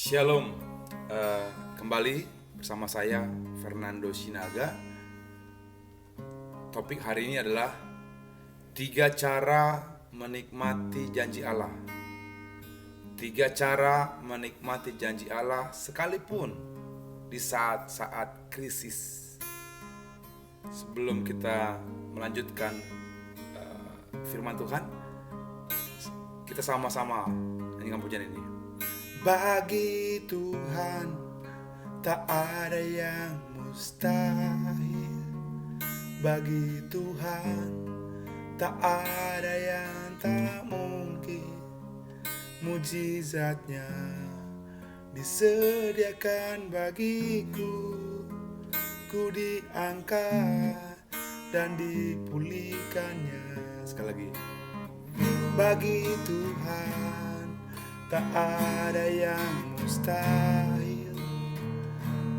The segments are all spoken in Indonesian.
Shalom, kembali bersama saya Fernando Sinaga. Topik hari ini adalah 3 cara menikmati janji Allah. 3 cara menikmati janji Allah sekalipun di saat-saat krisis. Sebelum kita melanjutkan firman Tuhan, kita sama-sama nyanyikan pujian ini. Bagi Tuhan tak ada yang mustahil. Bagi Tuhan tak ada yang tak mungkin. Mujizatnya disediakan bagiku. Ku diangkat dan dipulihkannya. Sekali lagi. Bagi Tuhan tak ada yang mustahil.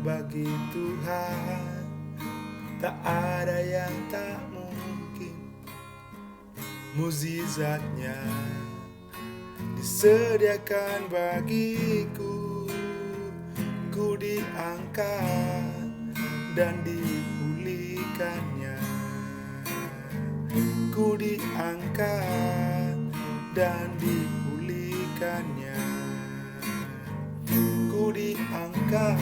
Bagi Tuhan tak ada yang tak mungkin. Mukjizatnya disediakan bagiku. Ku diangkat dan dipulihkannya. Ku diangkat dan dipulihkannya. Ku diangkat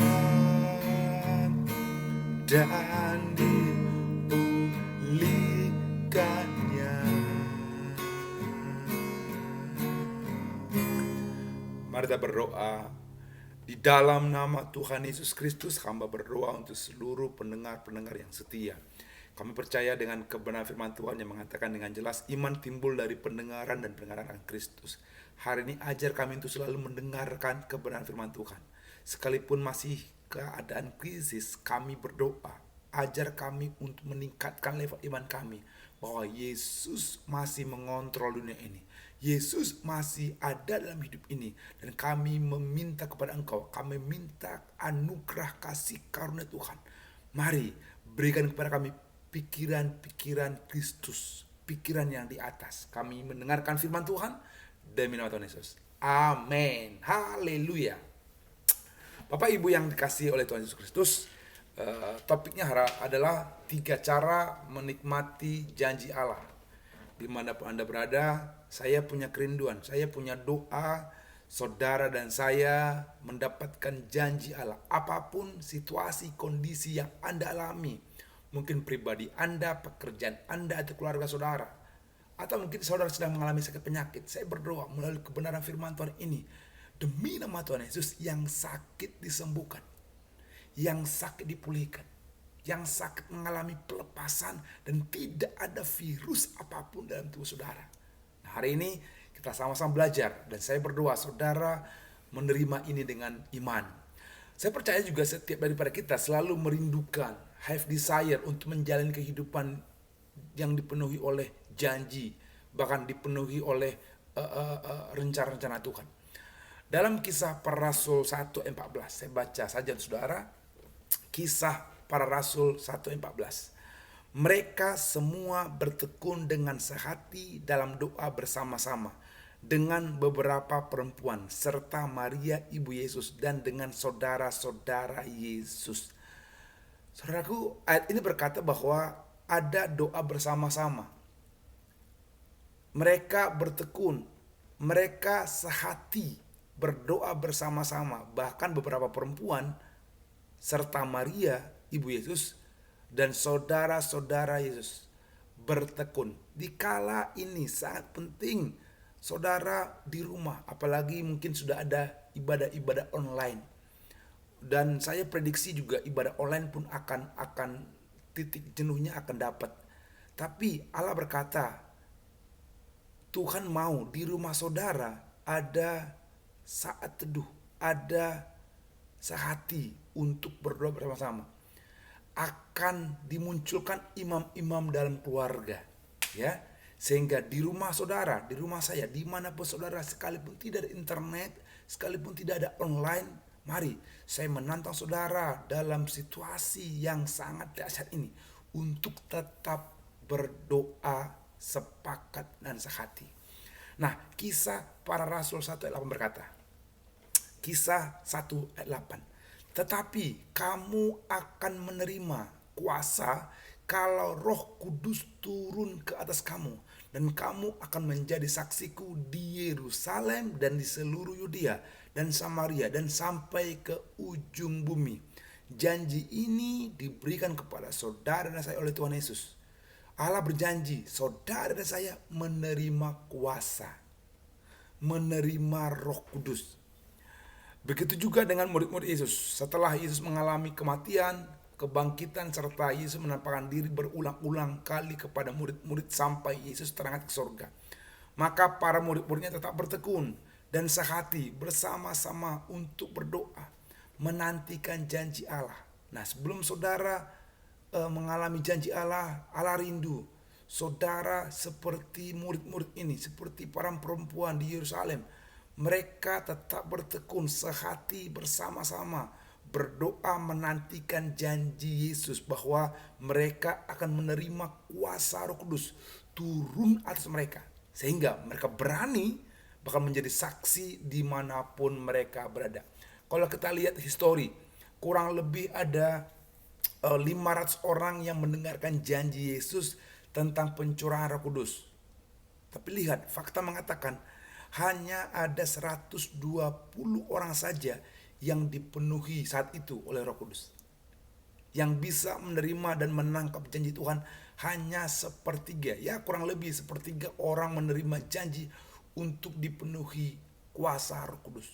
dan dipulihkannya. Mari kita berdoa. Di dalam nama Tuhan Yesus Kristus, hamba berdoa untuk seluruh pendengar-pendengar yang setia. Kami percaya dengan kebenaran firman Tuhan yang mengatakan dengan jelas, iman timbul dari pendengaran dan pendengaran Kristus. Hari ini ajar kami untuk selalu mendengarkan kebenaran firman Tuhan. Sekalipun masih keadaan krisis, kami berdoa. Ajar kami untuk meningkatkan level iman kami, bahwa Yesus masih mengontrol dunia ini. Yesus masih ada dalam hidup ini. Dan kami meminta kepada Engkau, kami minta anugerah kasih karunia Tuhan. Mari berikan kepada kami pikiran-pikiran Kristus, pikiran yang di atas. Kami mendengarkan firman Tuhan demi nama Tuhan Yesus. Amin. Haleluya. Bapak Ibu yang dikasihi oleh Tuhan Yesus Kristus, topiknya adalah 3 cara menikmati janji Allah. Dimanapun Anda berada, saya punya kerinduan, saya punya doa, saudara dan saya mendapatkan janji Allah. Apapun situasi, kondisi yang Anda alami, mungkin pribadi Anda, pekerjaan Anda, atau keluarga saudara, atau mungkin saudara sedang mengalami sakit penyakit, saya berdoa melalui kebenaran firman Tuhan ini, demi nama Tuhan Yesus, yang sakit disembuhkan, yang sakit dipulihkan, yang sakit mengalami pelepasan, dan tidak ada virus apapun dalam tubuh saudara. Nah, hari ini kita sama-sama belajar, dan saya berdoa saudara menerima ini dengan iman. Saya percaya juga setiap daripada kita selalu merindukan, have desire untuk menjalani kehidupan yang dipenuhi oleh janji, bahkan dipenuhi oleh rencana-rencana Tuhan. Dalam Kisah Para Rasul 1:14, saya baca saja saudara, Kisah Para Rasul 1:14. Mereka semua bertekun dengan sehati dalam doa bersama-sama dengan beberapa perempuan serta Maria ibu Yesus dan dengan saudara-saudara Yesus. Saudaraku, ayat ini berkata bahwa ada doa bersama-sama. Mereka bertekun, mereka sehati berdoa bersama-sama, bahkan beberapa perempuan serta Maria ibu Yesus dan saudara-saudara Yesus bertekun. Dikala ini sangat penting saudara di rumah, apalagi mungkin sudah ada ibadah-ibadah online. Dan saya prediksi juga ibadah online pun akan titik jenuhnya akan dapat. Tapi Allah berkata, Tuhan mau di rumah saudara ada saat teduh, ada sehati untuk berdoa bersama-sama. Akan dimunculkan imam-imam dalam keluarga, ya, sehingga di rumah saudara, di rumah saya, dimanapun saudara, sekalipun tidak ada internet, sekalipun tidak ada online, mari saya menantang saudara dalam situasi yang sangat dahsyat ini untuk tetap berdoa sepakat dan sehati. Nah, Kisah Para Rasul 1:8 berkata, Kisah 1 ayat 8. Tetapi kamu akan menerima kuasa kalau Roh Kudus turun ke atas kamu, dan kamu akan menjadi saksiku di Yerusalem dan di seluruh Yudea dan Samaria dan sampai ke ujung bumi. Janji ini diberikan kepada saudara dan saya oleh Tuhan Yesus. Allah berjanji saudara dan saya menerima kuasa, menerima Roh Kudus. Begitu juga dengan murid-murid Yesus. Setelah Yesus mengalami kematian, kebangkitan, serta Yesus menampakkan diri berulang-ulang kali kepada murid-murid sampai Yesus terangkat ke surga, maka para murid-muridnya tetap bertekun dan sehati bersama-sama untuk berdoa, menantikan janji Allah. Nah, sebelum saudara mengalami janji Allah, Allah rindu saudara seperti murid-murid ini, seperti para perempuan di Yerusalem. Mereka tetap bertekun sehati bersama-sama berdoa menantikan janji Yesus bahwa mereka akan menerima kuasa Roh Kudus turun atas mereka, sehingga mereka berani bahkan menjadi saksi dimanapun mereka berada. Kalau kita lihat histori, kurang lebih ada 500 orang yang mendengarkan janji Yesus tentang pencurahan Roh Kudus. Tapi lihat, fakta mengatakan hanya ada 120 orang saja yang dipenuhi saat itu oleh Roh Kudus. Yang bisa menerima dan menangkap janji Tuhan hanya sepertiga, ya kurang lebih sepertiga orang menerima janji untuk dipenuhi kuasa Roh Kudus.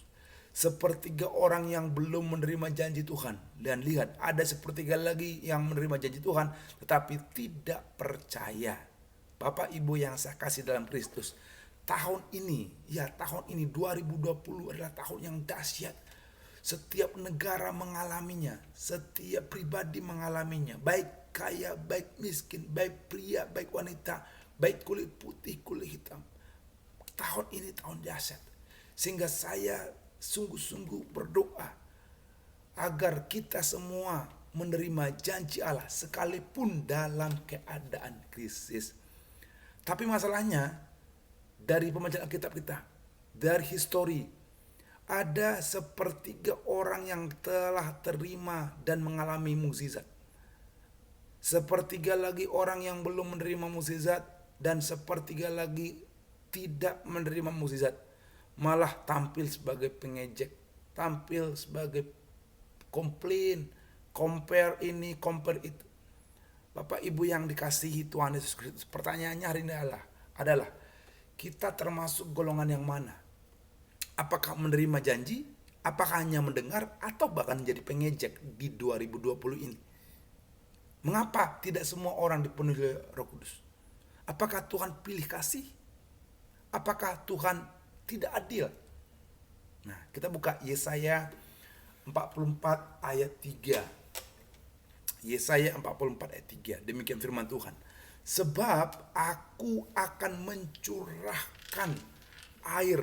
Sepertiga orang yang belum menerima janji Tuhan. Dan lihat, ada sepertiga lagi yang menerima janji Tuhan tetapi tidak percaya. Bapak Ibu yang saya kasih dalam Kristus, tahun ini 2020 adalah tahun yang dahsyat. Setiap negara mengalaminya, setiap pribadi mengalaminya, baik kaya, baik miskin, baik pria, baik wanita, baik kulit putih, kulit hitam. Tahun ini tahun dahsyat. Sehingga saya sungguh-sungguh berdoa agar kita semua menerima janji Allah sekalipun dalam keadaan krisis. Tapi masalahnya, dari pembacaan Alkitab kita, dari histori, ada sepertiga orang yang telah terima dan mengalami mukjizat. Sepertiga lagi orang yang belum menerima mukjizat, dan sepertiga lagi tidak menerima mukjizat, malah tampil sebagai pengejek, tampil sebagai komplain, compare ini, compare itu. Bapak Ibu yang dikasihi Tuhan Yesus Kristus, pertanyaannya hari ini adalah kita termasuk golongan yang mana? Apakah menerima janji? Apakah hanya mendengar? Atau bahkan menjadi pengejek di 2020 ini? Mengapa tidak semua orang dipenuhi Roh Kudus? Apakah Tuhan pilih kasih? Apakah Tuhan tidak adil? Nah, kita buka Yesaya 44 ayat 3. Yesaya 44 ayat 3. Demikian firman Tuhan. Sebab aku akan mencurahkan air,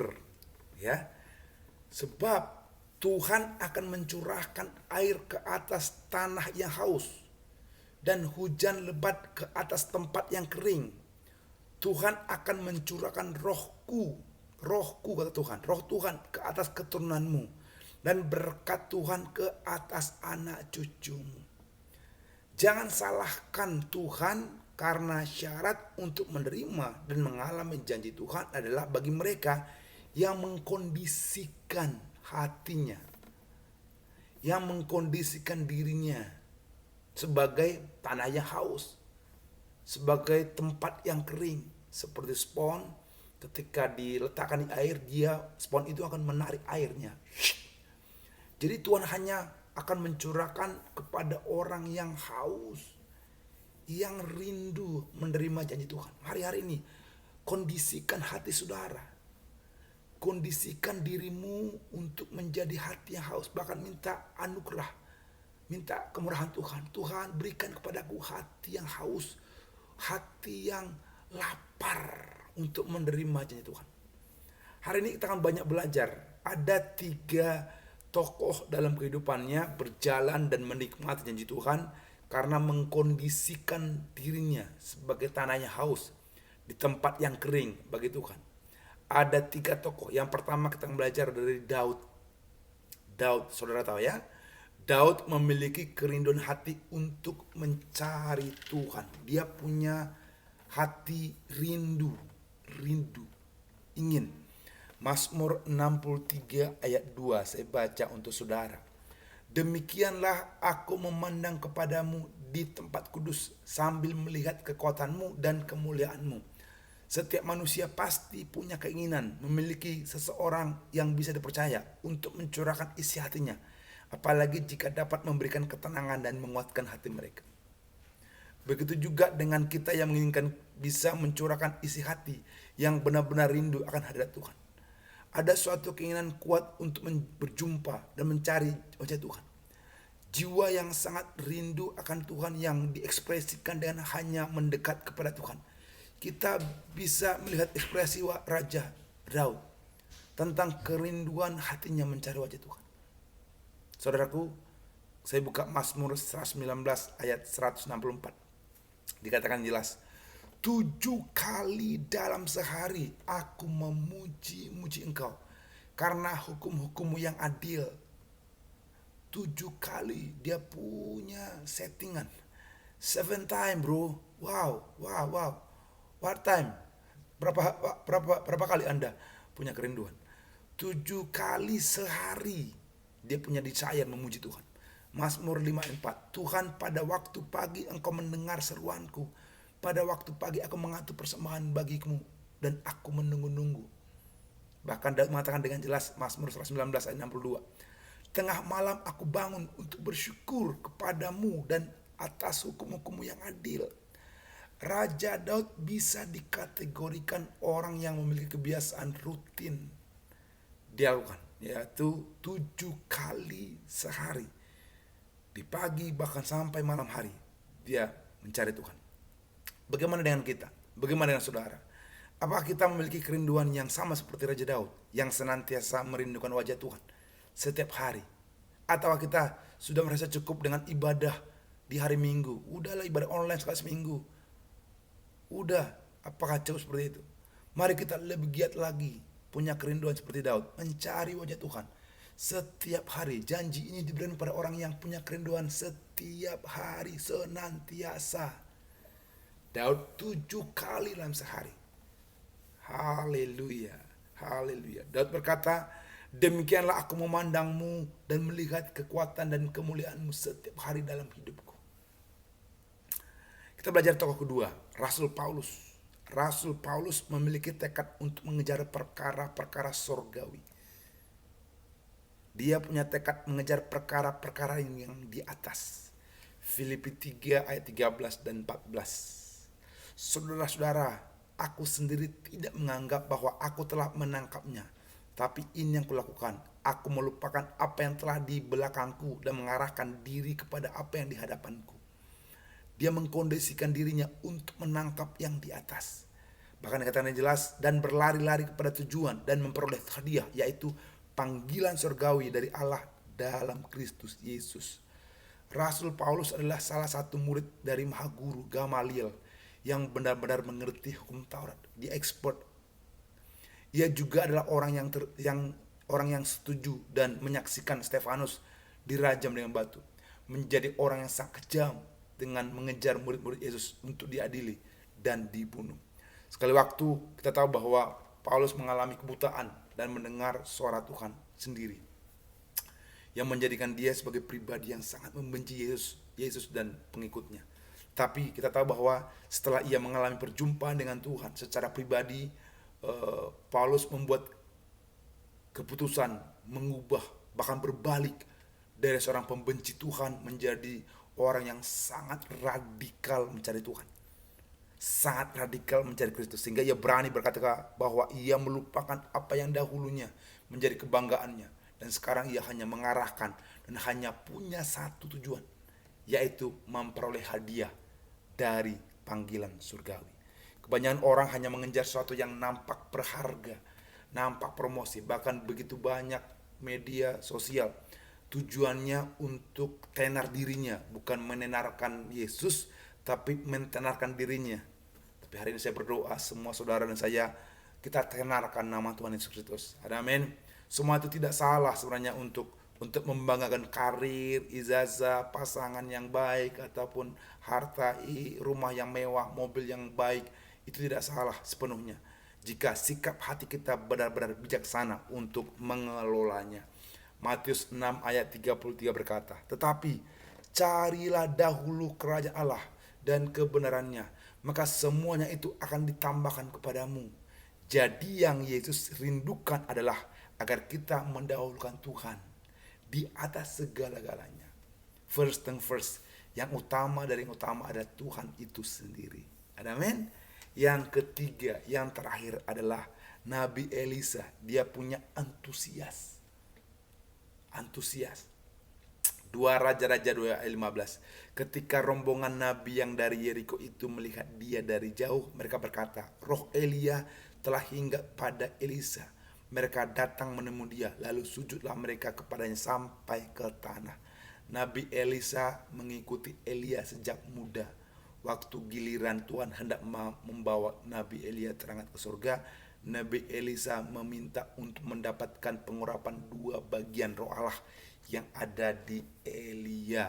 ya. Sebab Tuhan akan mencurahkan air ke atas tanah yang haus dan hujan lebat ke atas tempat yang kering. Tuhan akan mencurahkan rohku kata Tuhan, roh Tuhan ke atas keturunanmu, dan berkat Tuhan ke atas anak cucumu. Jangan salahkan Tuhan, karena syarat untuk menerima dan mengalami janji Tuhan adalah bagi mereka yang mengkondisikan hatinya, yang mengkondisikan dirinya sebagai tanah yang haus, sebagai tempat yang kering, seperti spons. Ketika diletakkan di air, spons itu akan menarik airnya. Jadi Tuhan hanya akan mencurahkan kepada orang yang haus, yang rindu menerima janji Tuhan. Hari-hari ini kondisikan hati saudara, kondisikan dirimu untuk menjadi hati yang haus. Bahkan minta anugerah, minta kemurahan Tuhan. Tuhan, berikan kepadaku hati yang haus, hati yang lapar untuk menerima janji Tuhan. Hari ini kita akan banyak belajar. Ada 3 tokoh dalam kehidupannya berjalan dan menikmati janji Tuhan karena mengkondisikan dirinya sebagai tanahnya haus di tempat yang kering bagi Tuhan. Ada 3 tokoh. Yang pertama kita belajar dari Daud. Daud, saudara tahu ya, Daud memiliki kerinduan hati untuk mencari Tuhan. Dia punya hati rindu, ingin. Mazmur 63 ayat 2 saya baca untuk saudara. Demikianlah aku memandang kepadamu di tempat kudus sambil melihat kekuatanmu dan kemuliaanmu. Setiap manusia pasti punya keinginan memiliki seseorang yang bisa dipercaya untuk mencurahkan isi hatinya. Apalagi jika dapat memberikan ketenangan dan menguatkan hati mereka. Begitu juga dengan kita yang menginginkan bisa mencurahkan isi hati yang benar-benar rindu akan hadirat Tuhan. Ada suatu keinginan kuat untuk berjumpa dan mencari wajah Tuhan. Jiwa yang sangat rindu akan Tuhan yang diekspresikan dengan hanya mendekat kepada Tuhan. Kita bisa melihat ekspresi Raja Daud tentang kerinduan hatinya mencari wajah Tuhan. Saudaraku, saya buka Mazmur 119 ayat 164. Dikatakan jelas, 7 kali dalam sehari aku memuji-muji engkau karena hukum-hukummu yang adil. 7 kali dia punya settingan. 7 time bro. Wow. What time? Berapa kali Anda punya kerinduan? 7 kali sehari dia punya desire memuji Tuhan. Mazmur 54. Tuhan, pada waktu pagi engkau mendengar seruanku. Pada waktu pagi aku mengatur persembahan bagimu dan aku menunggu-nunggu. Bahkan Daud mengatakan dengan jelas, Mazmur 119 ayat 62. Tengah malam aku bangun untuk bersyukur kepadamu dan atas hukum-hukummu yang adil. Raja Daud bisa dikategorikan orang yang memiliki kebiasaan rutin dia lakukan, yaitu 7 kali sehari. Di pagi bahkan sampai malam hari dia mencari Tuhan. Bagaimana dengan kita? Bagaimana dengan saudara? Apakah kita memiliki kerinduan yang sama seperti Raja Daud yang senantiasa merindukan wajah Tuhan setiap hari? Atau kita sudah merasa cukup dengan ibadah di hari Minggu? Udahlah ibadah online sekali seminggu. Udah, apakah cukup seperti itu? Mari kita lebih giat lagi, punya kerinduan seperti Daud, mencari wajah Tuhan setiap hari. Janji ini diberikan pada orang yang punya kerinduan setiap hari, senantiasa. Daud 7 kali dalam sehari. Haleluya. Daud berkata, demikianlah aku memandangmu dan melihat kekuatan dan kemuliaanmu setiap hari dalam hidupku. Kita belajar tokoh kedua, Rasul Paulus. Rasul Paulus memiliki tekad untuk mengejar perkara-perkara sorgawi. Dia punya tekad mengejar perkara-perkara yang di atas. Filipi 3 ayat 13 dan 14. Saudara-saudara, aku sendiri tidak menganggap bahwa aku telah menangkapnya. Tapi ini yang kulakukan. Aku melupakan apa yang telah di belakangku dan mengarahkan diri kepada apa yang di hadapanku. Dia mengkondisikan dirinya untuk menangkap yang di atas. Bahkan dikatakan jelas, dan berlari-lari kepada tujuan dan memperoleh hadiah, yaitu panggilan surgawi dari Allah dalam Kristus Yesus. Rasul Paulus adalah salah satu murid dari Mahaguru Gamaliel yang benar-benar mengerti hukum Taurat. Dia expert. Ia juga adalah orang yang setuju dan menyaksikan Stefanus dirajam dengan batu. Menjadi orang yang sangat kejam dengan mengejar murid-murid Yesus untuk diadili dan dibunuh. Sekali waktu kita tahu bahwa Paulus mengalami kebutaan dan mendengar suara Tuhan sendiri yang menjadikan dia sebagai pribadi yang sangat membenci Yesus dan pengikutnya. Tapi kita tahu bahwa setelah ia mengalami perjumpaan dengan Tuhan secara pribadi, Paulus membuat keputusan mengubah, bahkan berbalik dari seorang pembenci Tuhan menjadi orang yang sangat radikal mencari Tuhan, sangat radikal mencari Kristus, sehingga ia berani berkata bahwa ia melupakan apa yang dahulunya menjadi kebanggaannya, dan sekarang ia hanya mengarahkan dan hanya punya satu tujuan, yaitu memperoleh hadiah dari panggilan surgawi. Kebanyakan orang hanya mengejar sesuatu yang nampak berharga, nampak promosi, bahkan begitu banyak media sosial tujuannya untuk tenar dirinya, bukan menenarkan Yesus, tapi mentenarkan dirinya. Tapi hari ini saya berdoa semua saudara dan saya, kita tenarkan nama Tuhan Yesus Kristus. Amin. Semua itu tidak salah sebenarnya untuk untuk membanggakan karir, ijazah, pasangan yang baik, ataupun harta, rumah yang mewah, mobil yang baik, itu tidak salah sepenuhnya jika sikap hati kita benar-benar bijaksana untuk mengelolanya. Matius 6 ayat 33 berkata, "Tetapi carilah dahulu kerajaan Allah dan kebenarannya, maka semuanya itu akan ditambahkan kepadamu." Jadi yang Yesus rindukan adalah agar kita mendahulukan Tuhan di atas segala-galanya. First thing first, yang utama dari yang utama adalah Tuhan itu sendiri. Amin. Yang ketiga, yang terakhir adalah Nabi Elisa. Dia punya antusias. 2 Raja-Raja 2 ayat 15. Ketika rombongan nabi yang dari Yeriko itu melihat dia dari jauh, mereka berkata, "Roh Elia telah hinggap pada Elisa." Mereka datang menemui dia, lalu sujudlah mereka kepadanya sampai ke tanah. Nabi Elisa mengikuti Elia sejak muda. Waktu giliran Tuhan hendak membawa Nabi Elia terangkat ke surga, Nabi Elisa meminta untuk mendapatkan pengurapan 2 bagian roh Allah yang ada di Elia.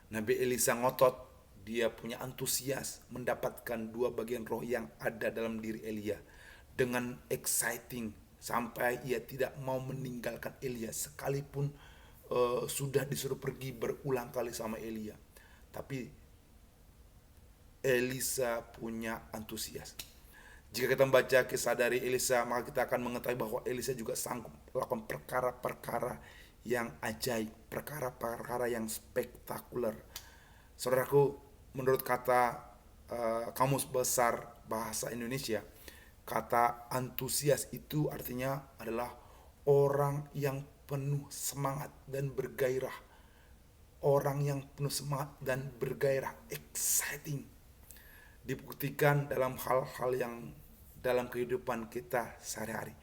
Nabi Elisa ngotot, dia punya antusias mendapatkan 2 bagian roh yang ada dalam diri Elia. Dengan exciting, sampai ia tidak mau meninggalkan Elia sekalipun sudah disuruh pergi berulang kali sama Elia. Tapi Elisa punya antusias. Jika kita membaca kisah dari Elisa, maka kita akan mengetahui bahwa Elisa juga sanggup melakukan perkara-perkara yang ajaib, perkara-perkara yang spektakuler. Saudaraku, menurut kata Kamus Besar Bahasa Indonesia, kata antusias itu artinya adalah orang yang penuh semangat dan bergairah. Orang yang penuh semangat dan bergairah, exciting. Dibuktikan dalam hal-hal yang dalam kehidupan kita sehari-hari.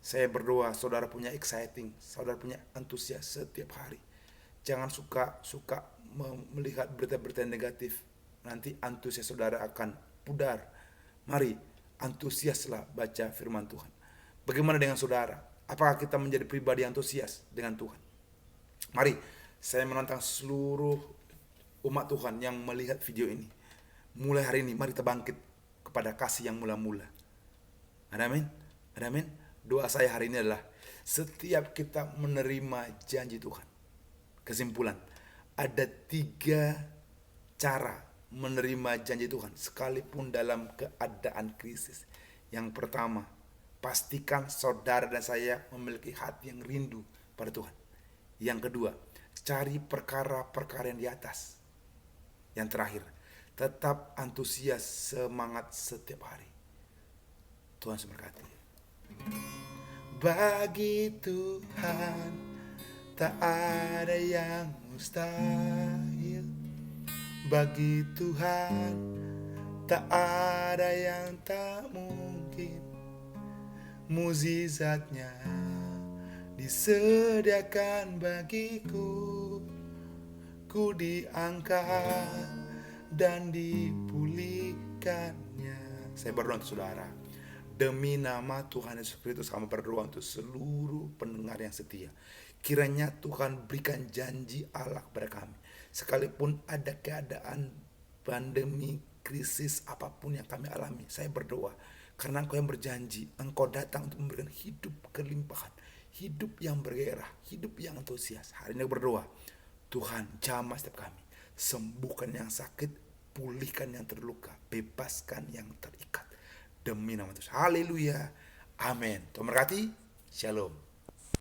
Saya berdoa saudara punya exciting, saudara punya antusias setiap hari. Jangan suka melihat berita-berita negatif. Nanti antusias saudara akan pudar. Mari antusiaslah baca firman Tuhan. Bagaimana dengan saudara? Apakah kita menjadi pribadi antusias dengan Tuhan? Mari saya menantang seluruh umat Tuhan yang melihat video ini. Mulai hari ini mari kita bangkit kepada kasih yang mula-mula. Amin. Amin. Doa saya hari ini adalah setiap kita menerima janji Tuhan. Kesimpulan, ada 3 cara menerima janji Tuhan sekalipun dalam keadaan krisis. Yang pertama, pastikan saudara dan saya memiliki hati yang rindu pada Tuhan. Yang kedua, cari perkara-perkara yang di atas. Yang terakhir, tetap antusias, semangat setiap hari. Tuhan memberkati. Bagi Tuhan tak ada yang mustahil. Bagi Tuhan tak ada yang tak mungkin. Mukjizatnya disediakan bagiku. Ku diangkat dan dipulihkannya. Saya berdoa untuk saudara. Demi nama Tuhan Yesus Kristus, kami berdoa untuk seluruh pendengar yang setia. Kiranya Tuhan berikan janji Allah kepada kami. Sekalipun ada keadaan pandemi, krisis, apapun yang kami alami, saya berdoa. Karena Engkau yang berjanji, Engkau datang untuk memberikan hidup kelimpahan, hidup yang bergairah, hidup yang antusias. Hari ini berdoa, Tuhan jamah setiap kami. Sembuhkan yang sakit, pulihkan yang terluka, bebaskan yang terikat. Demi nama Tuhan. Haleluya. Amin. Tuhan berkati. Shalom.